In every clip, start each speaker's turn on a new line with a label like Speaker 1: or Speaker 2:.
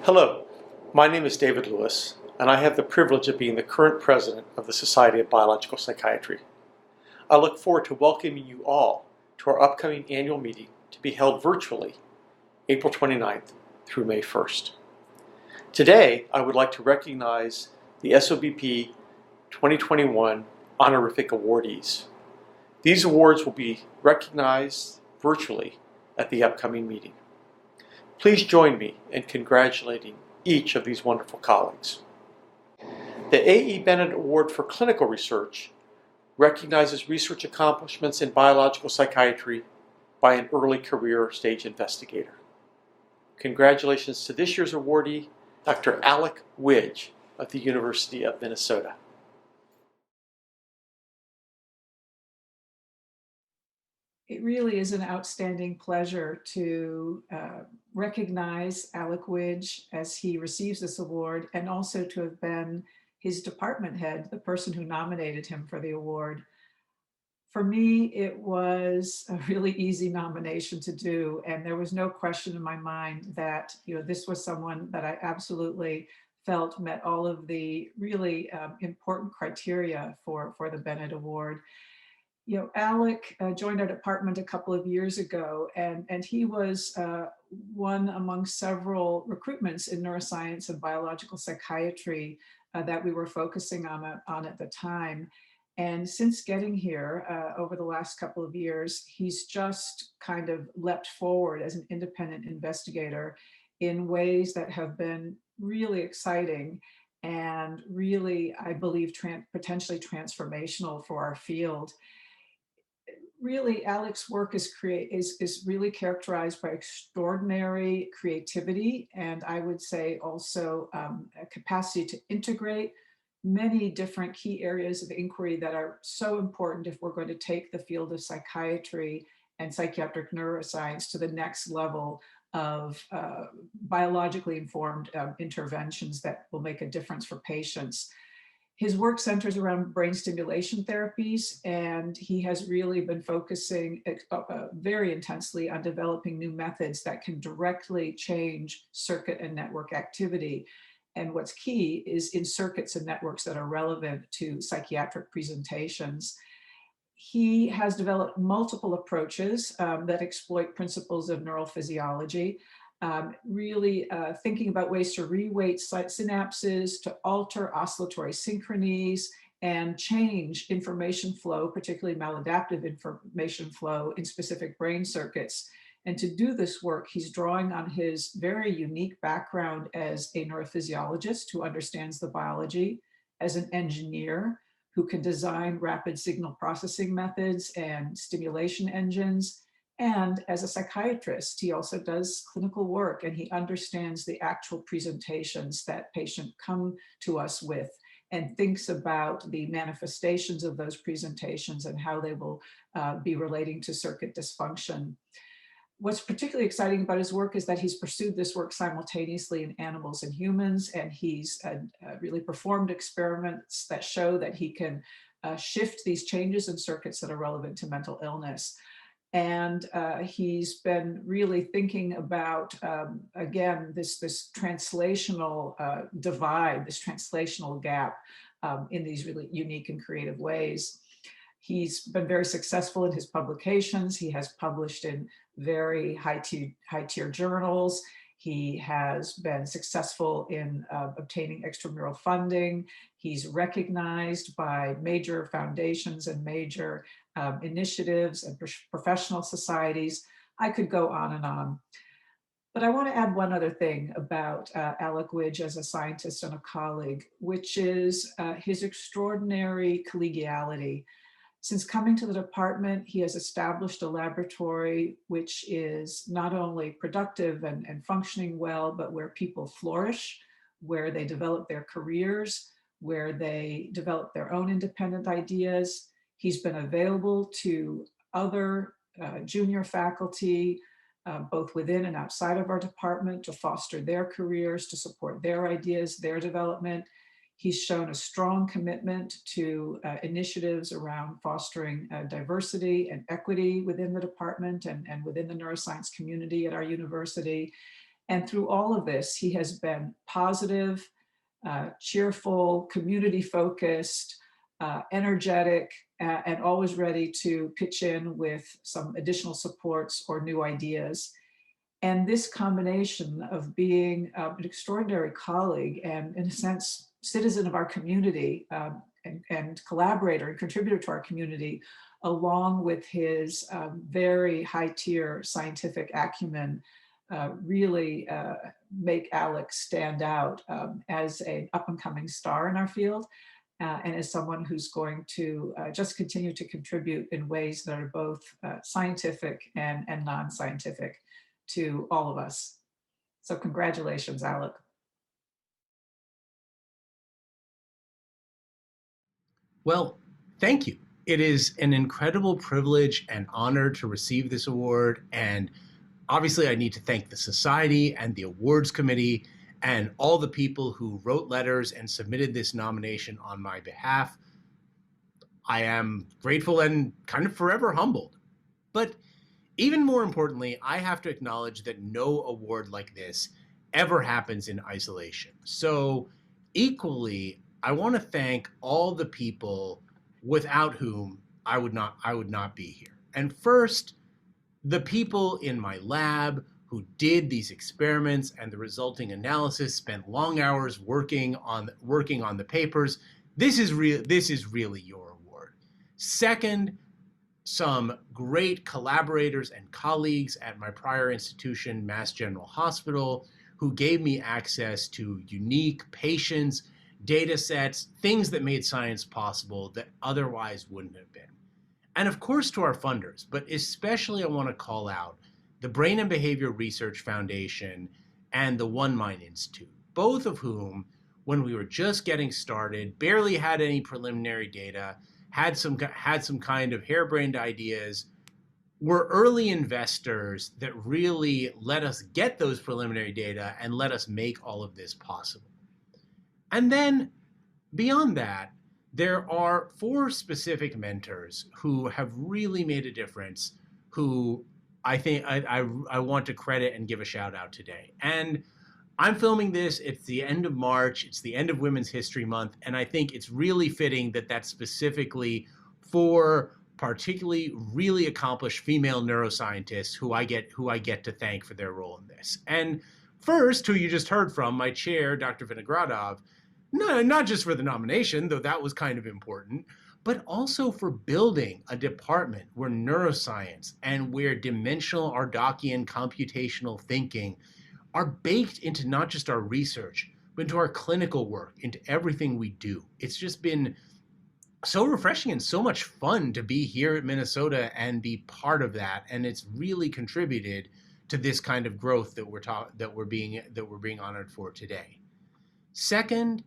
Speaker 1: Hello, my name is David Lewis, and I have the privilege of being the current president of the Society of Biological Psychiatry. I look forward to welcoming you all to our upcoming annual meeting to be held virtually April 29th through May 1st. Today, I would like to recognize the SOBP 2021 honorific awardees. These awards will be recognized virtually at the upcoming meeting. Please join me in congratulating each of these wonderful colleagues. The A.E. Bennett Award for Clinical Research recognizes research accomplishments in biological psychiatry by an early career stage investigator. Congratulations to this year's awardee, Dr. Alec Widge of the University of Minnesota.
Speaker 2: It really is an outstanding pleasure to recognize Alec Widge as he receives this award, and also to have been his department head, the person who nominated him for the award. For me, it was a really easy nomination to do, and there was no question in my mind that this was someone that I absolutely felt met all of the really important criteria for the Bennett Award. Alec joined our department a couple of years ago, and he was one among several recruitments in neuroscience and biological psychiatry that we were focusing on at the time. And since getting here over the last couple of years, he's just kind of leapt forward as an independent investigator in ways that have been really exciting and really, I believe, potentially transformational for our field. Really, Alec's work is really characterized by extraordinary creativity, and I would say also a capacity to integrate many different key areas of inquiry that are so important if we're going to take the field of psychiatry and psychiatric neuroscience to the next level of biologically informed interventions that will make a difference for patients. His work centers around brain stimulation therapies, and he has really been focusing very intensely on developing new methods that can directly change circuit and network activity. And what's key is in circuits and networks that are relevant to psychiatric presentations. He has developed multiple approaches that exploit principles of neural physiology, really thinking about ways to reweight synapses, to alter oscillatory synchronies, and change information flow, particularly maladaptive information flow in specific brain circuits. And to do this work, he's drawing on his very unique background as a neurophysiologist who understands the biology, as an engineer who can design rapid signal processing methods and stimulation engines, and as a psychiatrist. He also does clinical work, and he understands the actual presentations that patients come to us with, and thinks about the manifestations of those presentations and how they will be relating to circuit dysfunction. What's particularly exciting about his work is that he's pursued this work simultaneously in animals and humans, and he's really performed experiments that show that he can shift these changes in circuits that are relevant to mental illness. And he's been really thinking about, again, this translational divide, this translational gap in these really unique and creative ways. He's been very successful in his publications. He has published in very high-tier journals. He has been successful in obtaining extramural funding. He's recognized by major foundations and major initiatives and professional societies. I could go on and on. But I want to add one other thing about Alec Widge as a scientist and a colleague, which is his extraordinary collegiality. Since coming to the department, he has established a laboratory which is not only productive and functioning well, but where people flourish, where they develop their careers, where they develop their own independent ideas. He's been available to other junior faculty, both within and outside of our department, to foster their careers, to support their ideas, their development. He's shown a strong commitment to initiatives around fostering diversity and equity within the department and within the neuroscience community at our university. And through all of this, he has been positive, cheerful, community focused, energetic, and always ready to pitch in with some additional supports or new ideas. And this combination of being an extraordinary colleague and, in a sense, citizen of our community, and collaborator and contributor to our community, along with his very high tier scientific acumen, really make Alex stand out as an up and coming star in our field. And as someone who's going to just continue to contribute in ways that are both scientific and non-scientific to all of us. So congratulations, Alec.
Speaker 3: Well, thank you. It is an incredible privilege and honor to receive this award. And obviously, I need to thank the Society and the awards committee and all the people who wrote letters and submitted this nomination on my behalf. I am grateful and kind of forever humbled. But even more importantly, I have to acknowledge that no award like this ever happens in isolation. So equally, I want to thank all the people without whom I would not be here. And first, the people in my lab who did these experiments and the resulting analysis, spent long hours working on the papers. This is really your award. Second, some great collaborators and colleagues at my prior institution, Mass General Hospital, who gave me access to unique patients, data sets, things that made science possible that otherwise wouldn't have been. And of course to our funders, but especially I want to call out the Brain and Behavior Research Foundation and the One Mind Institute, both of whom, when we were just getting started, barely had any preliminary data, had some kind of harebrained ideas, were early investors that really let us get those preliminary data and let us make all of this possible. And then beyond that, there are 4 specific mentors who have really made a difference, who I think I want to credit and give a shout out today. And I'm filming this, it's the end of March, it's the end of Women's History Month, and I think it's really fitting that that's specifically for particularly really accomplished female neuroscientists who I get to thank for their role in this. And first, who you just heard from, my chair, Dr. Vinogradov, not just for the nomination, though that was kind of important, but also for building a department where neuroscience and where dimensional Ardachian computational thinking are baked into not just our research, but into our clinical work, into everything we do. It's just been so refreshing and so much fun to be here at Minnesota and be part of that. And it's really contributed to this kind of growth that we're being honored for today. Second,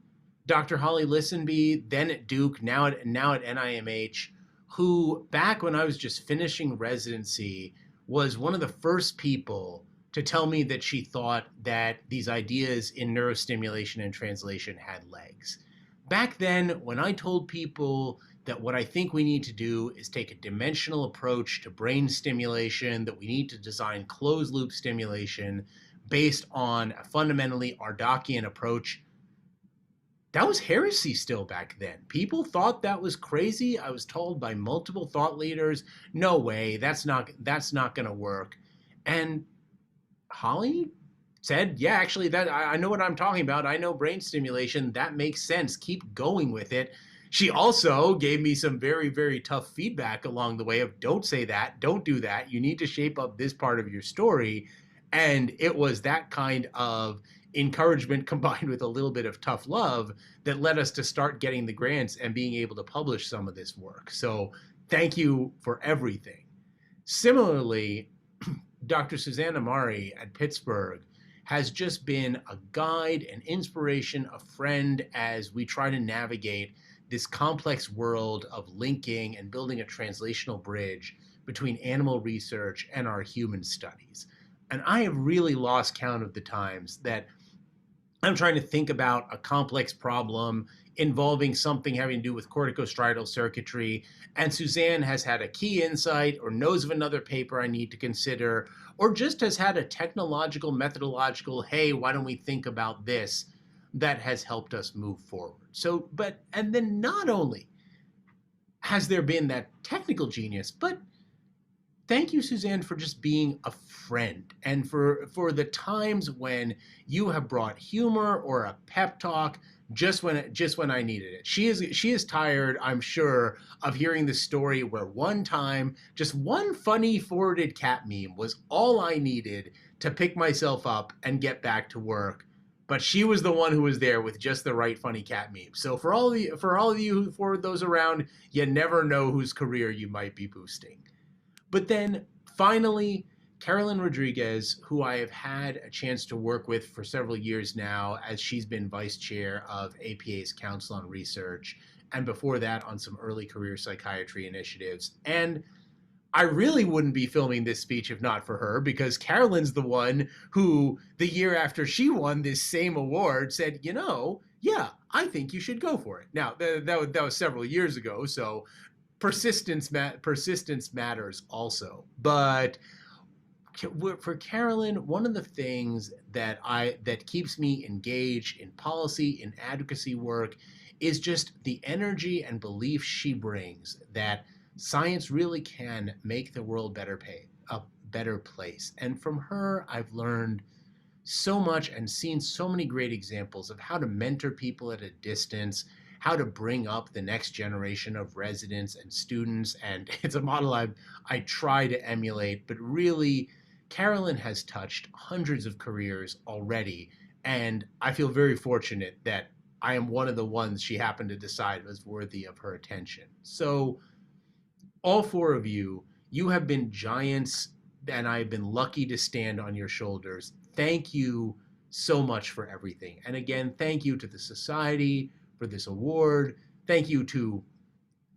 Speaker 3: Dr. Holly Lisenby, then at Duke, now at NIMH, who back when I was just finishing residency was one of the first people to tell me that she thought that these ideas in neurostimulation and translation had legs. Back then, when I told people that what I think we need to do is take a dimensional approach to brain stimulation, that we need to design closed loop stimulation based on a fundamentally Ardachian approach, that was heresy still back then. People thought that was crazy. I was told by multiple thought leaders, no way, that's not going to work. And Holly said, yeah, actually, that I know what I'm talking about. I know brain stimulation. That makes sense. Keep going with it. She also gave me some very, very tough feedback along the way of don't say that, don't do that. You need to shape up this part of your story. And it was that kind of encouragement combined with a little bit of tough love that led us to start getting the grants and being able to publish some of this work. So thank you for everything. Similarly, Dr. Susanna Mari at Pittsburgh has just been a guide, an inspiration, a friend as we try to navigate this complex world of linking and building a translational bridge between animal research and our human studies. And I have really lost count of the times that I'm trying to think about a complex problem involving something having to do with corticostriatal circuitry, and Suzanne has had a key insight or knows of another paper I need to consider, or just has had a technological, methodological, hey, why don't we think about this, that has helped us move forward. So, and then not only has there been that technical genius, but thank you, Suzanne, for just being a friend, and for the times when you have brought humor or a pep talk just when I needed it. She is tired, I'm sure, of hearing the story where one time just one funny forwarded cat meme was all I needed to pick myself up and get back to work. But she was the one who was there with just the right funny cat meme. So for all of you who forward those around, you never know whose career you might be boosting. But then finally, Carolyn Rodriguez, who I have had a chance to work with for several years now, as she's been vice chair of APA's Council on Research, and before that on some early career psychiatry initiatives. And I really wouldn't be filming this speech if not for her, because Carolyn's the one who, the year after she won this same award, said, yeah, I think you should go for it. Now, that was several years ago, so persistence matters also. But for Carolyn, one of the things that keeps me engaged in policy, in advocacy work, is just the energy and belief she brings that science really can make the world a better place. And from her, I've learned so much and seen so many great examples of how to mentor people at a distance, how to bring up the next generation of residents and students. And it's a model I try to emulate, but really, Carolyn has touched hundreds of careers already. And I feel very fortunate that I am one of the ones she happened to decide was worthy of her attention. So all four of you have been giants, and I've been lucky to stand on your shoulders. Thank you so much for everything. And again, thank you to the Society for this award. Thank you to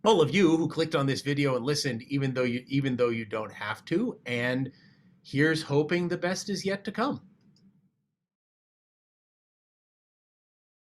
Speaker 3: all of you who clicked on this video and listened, even though you don't have to. And here's hoping the best is yet to come.